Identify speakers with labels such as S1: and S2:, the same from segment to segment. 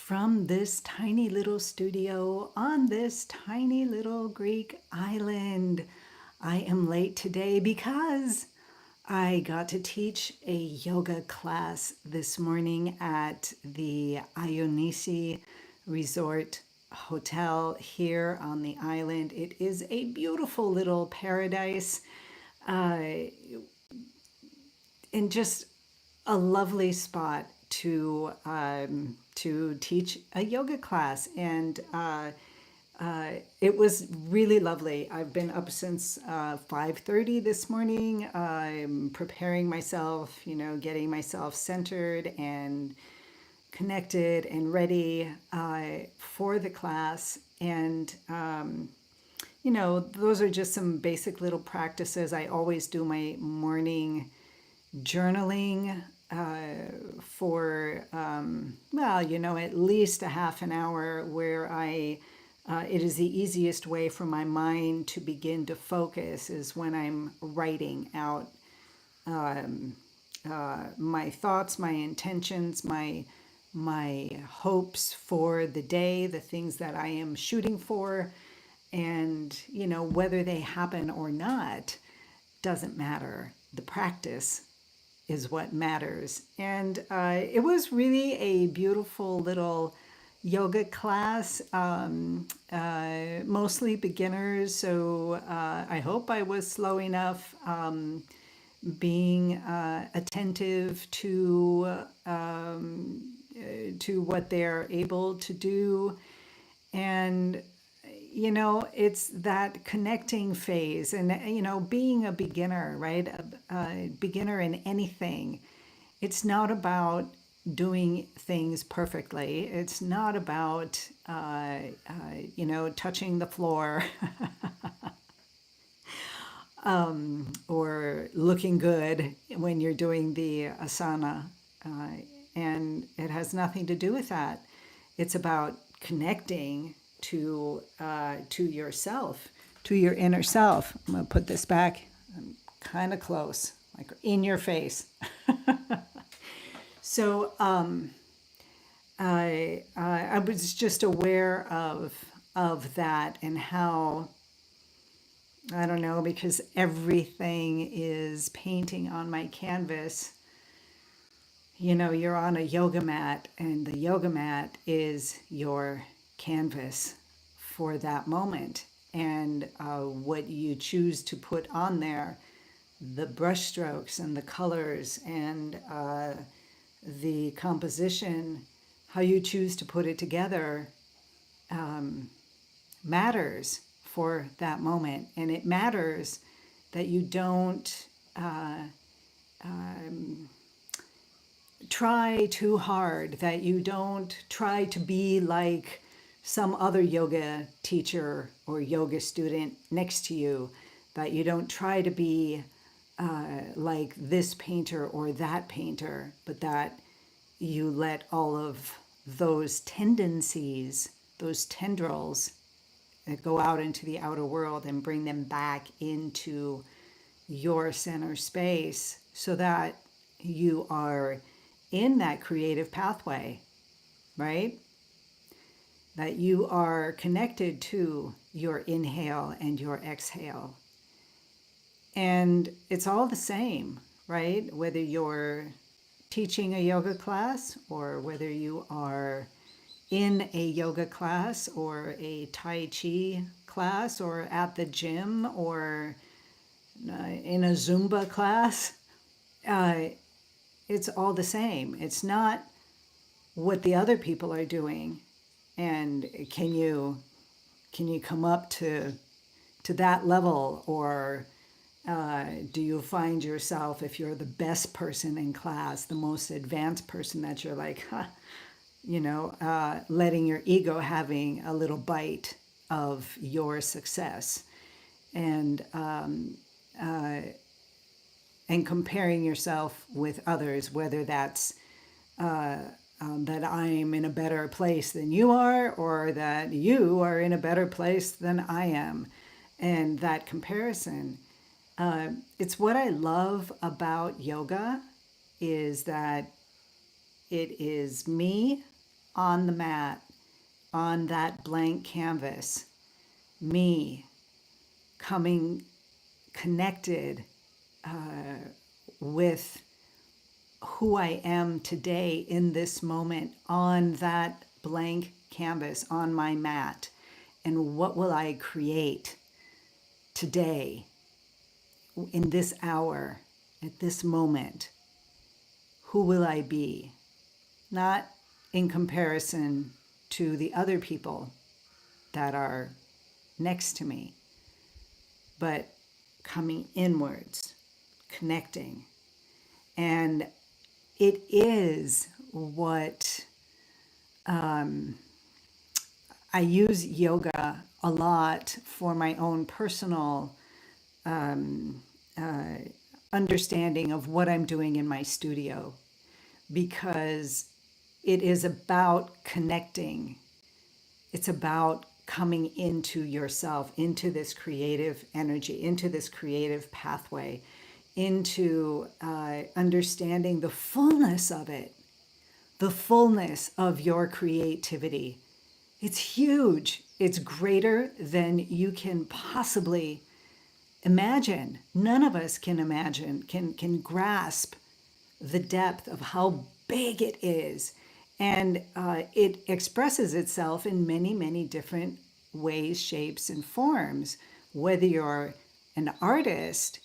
S1: from this tiny little studio on this tiny little Greek island. I am late today because I got to teach a yoga class this morning at the Agionissi Resort hotel here on the island. It is a beautiful little paradise uh, and just a lovely spot to teach a yoga class, and it was really lovely. I've been up since 5:30 this morning. I'm preparing myself, getting myself centered and connected and ready for the class. And those are just some basic little practices. I always do my morning journaling for, at least a half an hour where it is the easiest way for my mind to begin to focus is when I'm writing out my thoughts, my intentions, my hopes for the day, the things that I am shooting for, and whether they happen or not doesn't matter. The practice is what matters. And it was really a beautiful little yoga class, mostly beginners. So I hope I was slow enough, being attentive to what they're able to do. And it's that connecting phase, and being a beginner, right? A beginner in anything. It's not about doing things perfectly. It's not about touching the floor or looking good when you're doing the asana, and it has nothing to do with that. It's about connecting to yourself, to your inner self. I'm gonna put this back. I'm kind of close, like in your face. So I was just aware of that, and how, I don't know, because everything is painting on my canvas. You're on a yoga mat, and the yoga mat is your canvas for that moment. And what you choose to put on there, the brush strokes and the colors and the composition, how you choose to put it together, matters for that moment. And it matters that you don't try too hard, that you don't try to be like some other yoga teacher or yoga student next to you, that you don't try to be like this painter or that painter, but that you let all of those tendencies, those tendrils that go out into the outer world, and bring them back into your center space, so that you are in that creative pathway, right? That you are connected to your inhale and your exhale. And it's all the same, right? Whether you're teaching a yoga class, or whether you are in a yoga class or a Tai Chi class, or at the gym, or in a Zumba class, it's all the same. It's not what the other people are doing, and can you come up to that level, or do you find yourself, if you're the best person in class, the most advanced person, that you're like, letting your ego having a little bite of your success, and comparing yourself with others, whether that's that I'm in a better place than you are, or that you are in a better place than I am. And that comparison, it's what I love about yoga, is that it is me on the mat, on that blank canvas, me coming connected with who I am today in this moment on that blank canvas on my mat, and what will I create today in this hour at this moment. Who will I be? Not in comparison to the other people that are next to me, but coming inwards, connecting. And it is what I use yoga a lot for my own personal understanding of what I'm doing in my studio, because it is about connecting. It's about coming into yourself, into this creative energy, into this creative pathway, into understanding the fullness of it, the fullness of your creativity. It's huge. It's greater than you can possibly imagine. None of us can imagine, can grasp the depth of how big it is. And it expresses itself in many, many different ways, shapes, and forms. Whether you're an artist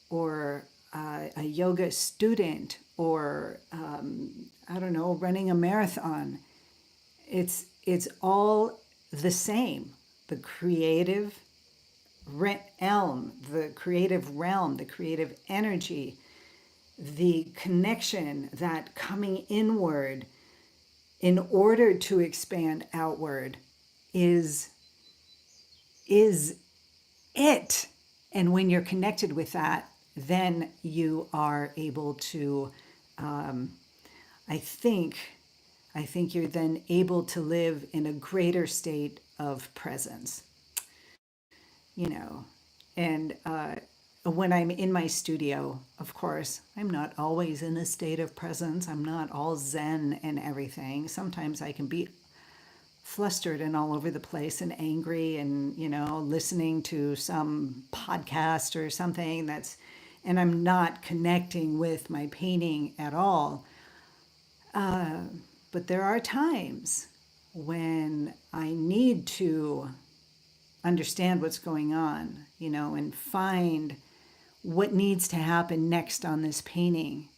S1: or a yoga student or, I don't know, running a marathon, it's all the same. The creative realm, the creative energy, the connection, that coming inward in order to expand outward is it. And when you're connected with that, then you are able to, I think you're then able to live in a greater state of presence, and when I'm in my studio, of course, I'm not always in a state of presence. I'm not all zen and everything. Sometimes I can be flustered and all over the place and angry and, listening to some podcast or something and I'm not connecting with my painting at all. But there are times when I need to understand what's going on, and find what needs to happen next on this painting,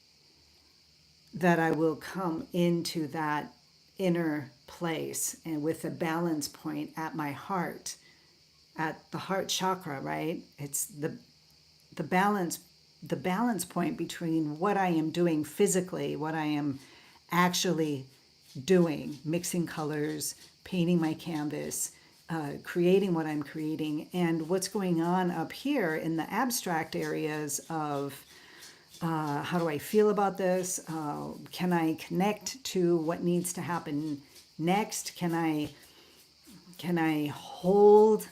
S1: that I will come into that inner place and with a balance point at my heart, at the heart chakra, right? It's the balance point between what I am doing physically, what I am actually doing, mixing colors, painting my canvas, creating what I'm creating, and what's going on up here in the abstract areas of how do I feel about this? Can I connect to what needs to happen next? Can I hold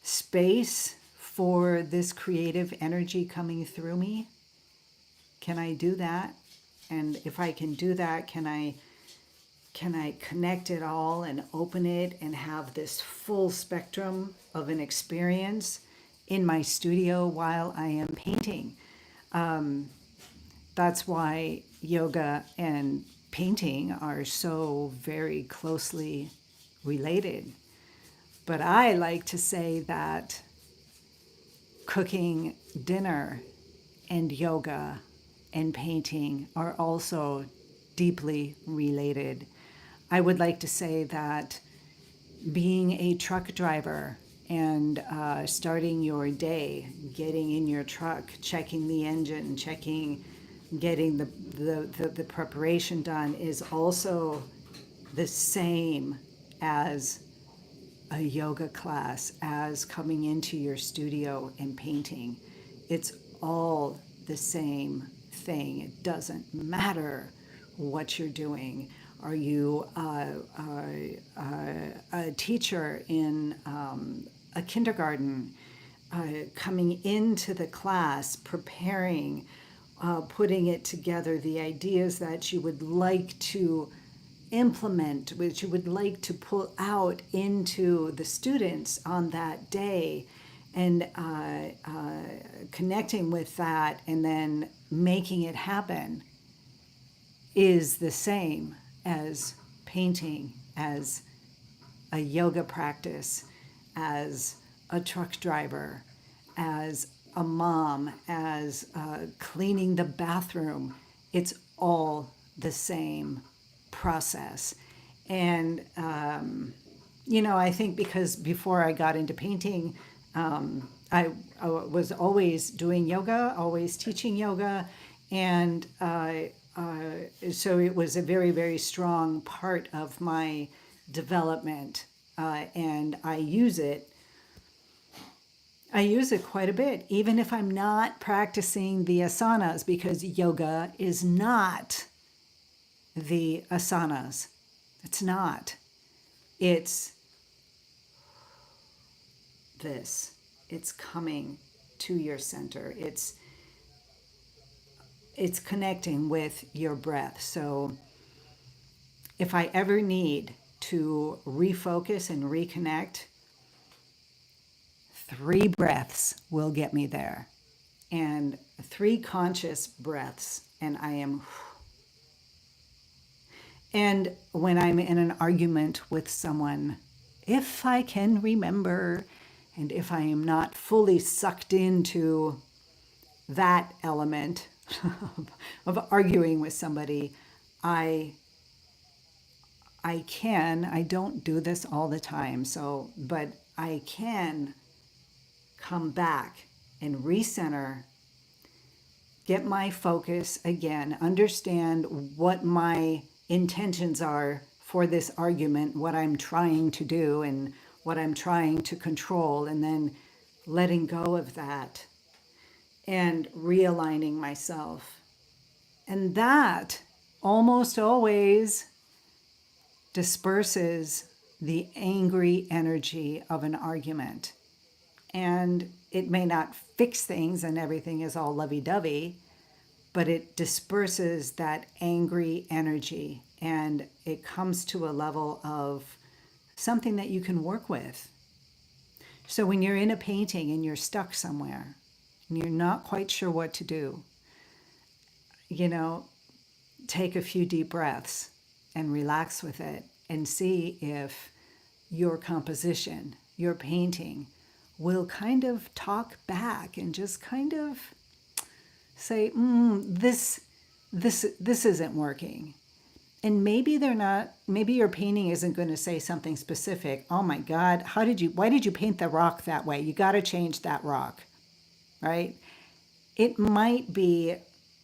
S1: space for this creative energy coming through me? Can I do that? And if I can do that, can I connect it all and open it and have this full spectrum of an experience in my studio while I am painting? That's why yoga and painting are so very closely related. But I like to say that cooking dinner and yoga and painting are also deeply related. I would like to say that being a truck driver and starting your day, getting in your truck, checking the engine, getting the preparation done is also the same as a yoga class, as coming into your studio and painting. It's all the same thing. It doesn't matter what you're doing. Are you a teacher in a kindergarten, coming into the class, preparing, putting it together, the ideas that you would like to implement, which you would like to pull out into the students on that day, and connecting with that and then making it happen is the same as painting, as a yoga practice, as a truck driver, as a mom, as cleaning the bathroom. It's all the same process. And, I think because before I got into painting, I was always doing yoga, always teaching yoga. And so it was a very, very strong part of my development. And I use it quite a bit, even if I'm not practicing the asanas, because yoga is not the asanas. It's not. It's this. It's coming to your center. It's connecting with your breath. So if I ever need to refocus and reconnect, 3 breaths will get me there. And 3 conscious breaths, and I am. And when I'm in an argument with someone, if I can remember, and if I am not fully sucked into that element of arguing with somebody, I don't do this all the time, but I can come back and recenter, get my focus again, understand what my intentions are for this argument, what I'm trying to do and what I'm trying to control, and then letting go of that and realigning myself. And that almost always disperses the angry energy of an argument. And it may not fix things and everything is all lovey-dovey, but it disperses that angry energy, and it comes to a level of something that you can work with. So when you're in a painting and you're stuck somewhere and you're not quite sure what to do, take a few deep breaths and relax with it and see if your composition, your painting, will kind of talk back and just kind of say, this isn't working. And maybe your painting isn't going to say something specific. Oh my God, why did you paint the rock that way? You got to change that rock, right? It might be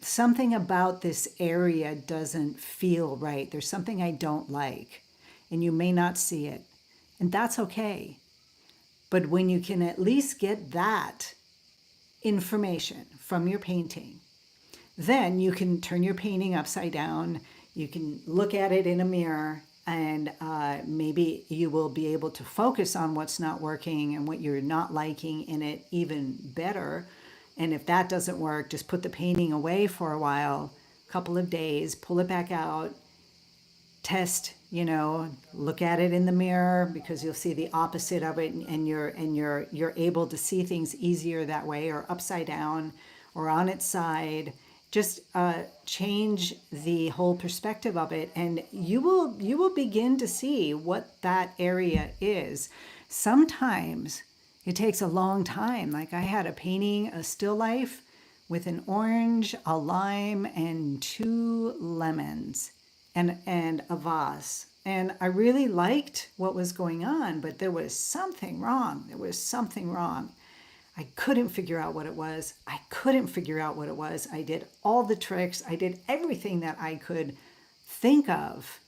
S1: something about this area doesn't feel right. There's something I don't like, and you may not see it. And that's okay. But when you can at least get that information from your painting, then you can turn your painting upside down. You can look at it in a mirror, and maybe you will be able to focus on what's not working and what you're not liking in it even better. And if that doesn't work, just put the painting away for a while, a couple of days, pull it back out, test, look at it in the mirror, because you'll see the opposite of it, and you're able to see things easier that way, or upside down or on its side. Just change the whole perspective of it, and you will begin to see what that area is. Sometimes it takes a long time. Like I had a painting, a still life with an orange, a lime, and 2 lemons, and a vase. And I really liked what was going on, but there was something wrong. I couldn't figure out what it was. I did all the tricks. I did everything that I could think of,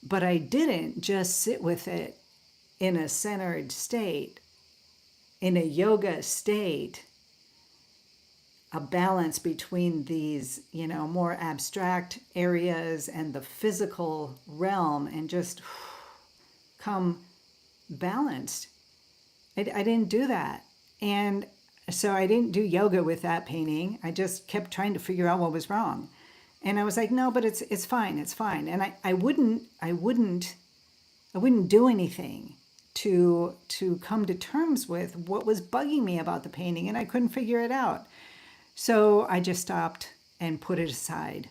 S1: but I didn't just sit with it in a centered state, in a yoga state, a balance between these, more abstract areas and the physical realm, and just come balanced. I didn't do that. And so I didn't do yoga with that painting. I just kept trying to figure out what was wrong. And I was like, no, but it's fine, it's fine. And I wouldn't do anything to come to terms with what was bugging me about the painting, and I couldn't figure it out. So I just stopped and put it aside.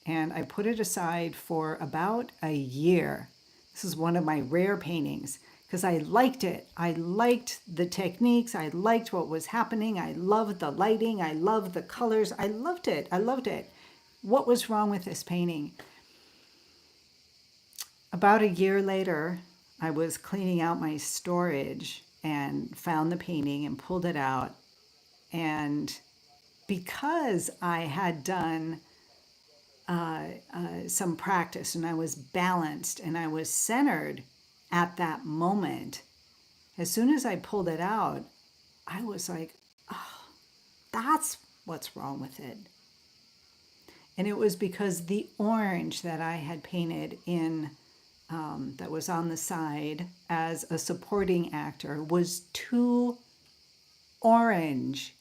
S1: And I put it aside for about a year. This is one of my rare paintings because I liked it. I liked the techniques. I liked what was happening. I loved the lighting. I loved the colors. I loved it. I loved it. What was wrong with this painting? About a year later, I was cleaning out my storage and found the painting and pulled it out. And because I had done some practice and I was balanced and I was centered at that moment, as soon as I pulled it out, I was like, oh, that's what's wrong with it. And it was because the orange that I had painted in, that was on the side as a supporting actor, was too orange.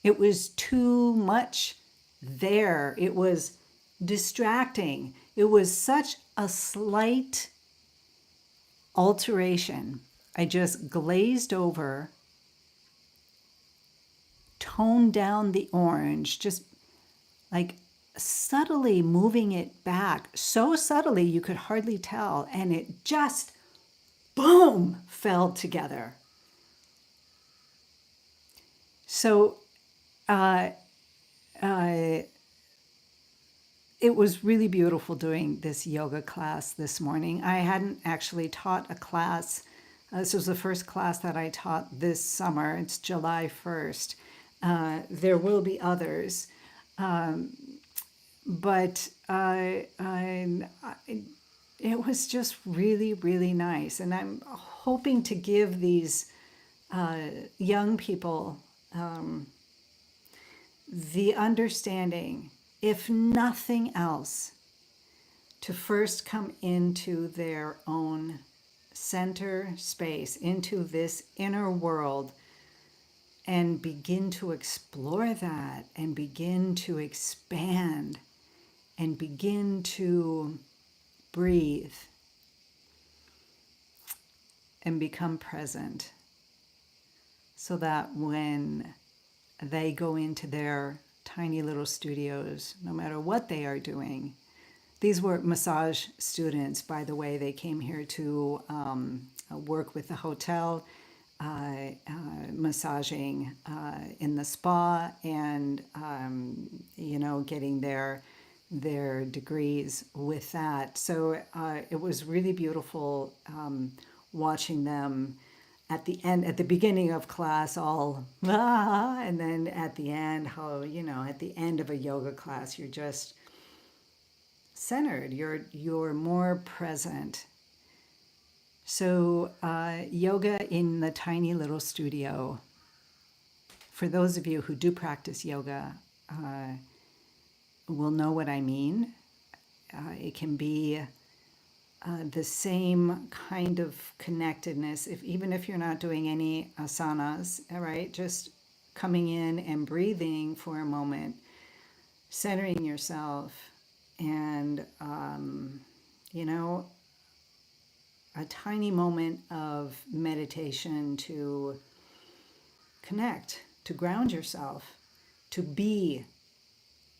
S1: It was too much there. It was distracting. It was such a slight alteration. I just glazed over, toned down the orange, just like subtly moving it back, so subtly you could hardly tell, and it just, boom, fell together. So it was really beautiful doing this yoga class this morning. I hadn't actually taught a class. This was the first class that I taught this summer. It's July 1st. There will be others. But it was just really, really nice. And I'm hoping to give these young people the understanding, if nothing else, to first come into their own center space, into this inner world, and begin to explore that and begin to expand and begin to breathe and become present, so that when they go into their tiny little studios, no matter what they are doing. These were massage students, by the way. They came here to work with the hotel, massaging in the spa, and getting their degrees with that. So it was really beautiful watching them at the beginning of class, all and then at the end, how at the end of a yoga class, you're just centered. You're more present. So yoga in the tiny little studio. For those of you who do practice yoga, will know what I mean. It can be the same kind of connectedness, even if you're not doing any asanas, all right? Just coming in and breathing for a moment, centering yourself, and, a tiny moment of meditation to connect, to ground yourself, to be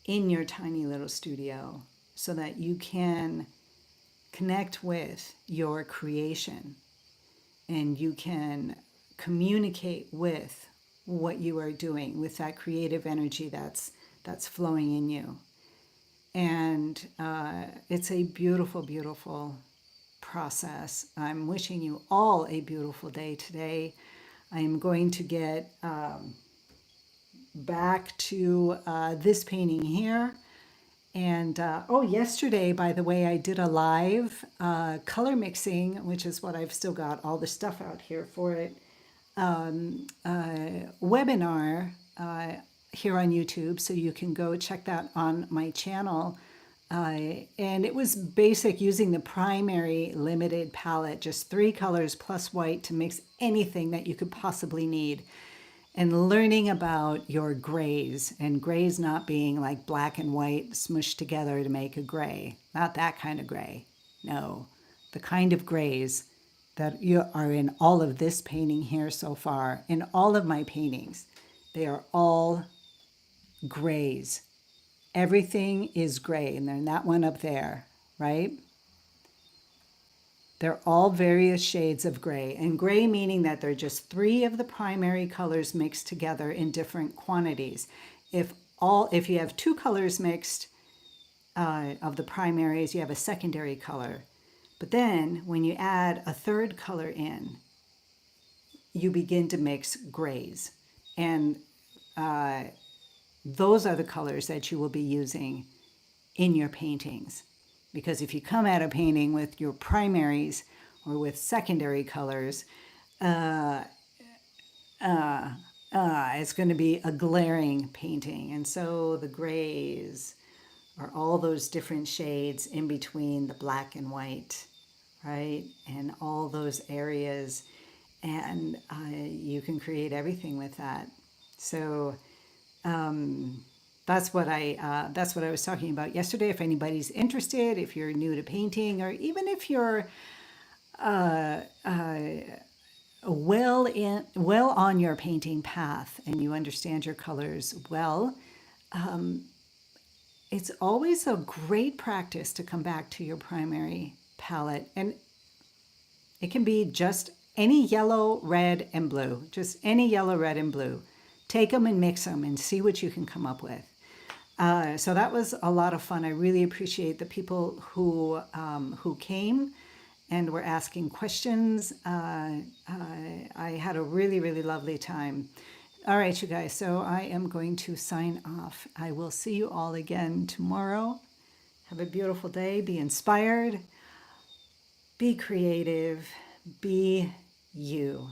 S1: in your tiny little studio so that you can connect with your creation and you can communicate with what you are doing, with that creative energy that's flowing in you. And it's a beautiful, beautiful process. I'm wishing you all a beautiful day today. I'm going to get back to this painting here. And yesterday, by the way, I did a live color mixing, which is what I've still got all the stuff out here for it, webinar here on YouTube. So you can go check that on my channel. And it was basic, using the primary limited palette, just 3 colors plus white to mix anything that you could possibly need. and learning about your grays, and grays not being like black and white smushed together to make a gray. Not that kind of gray. No, the kind of grays that you are in all of this painting here so far, in all of my paintings. They are all grays. Everything is gray, and then that one up there, right? They're all various shades of gray, and gray meaning that they're just three of the primary colors mixed together in different quantities. If you have two colors mixed of the primaries, you have a secondary color. But then when you add a third color in, you begin to mix grays. And those are the colors that you will be using in your paintings. Because if you come at a painting with your primaries or with secondary colors, it's going to be a glaring painting. And so the grays are all those different shades in between the black and white, right? And all those areas. And you can create everything with that. So that's what I was talking about yesterday. If anybody's interested, if you're new to painting, or even if you're well on your painting path and you understand your colors well, it's always a great practice to come back to your primary palette, and it can be just any yellow, red, and blue. Just any yellow, red, and blue. Take them and mix them and see what you can come up with. So that was a lot of fun. I really appreciate the people who came and were asking questions. I had a really, really lovely time. All right, you guys, so I am going to sign off. I will see you all again tomorrow. Have a beautiful day. Be inspired. Be creative. Be you.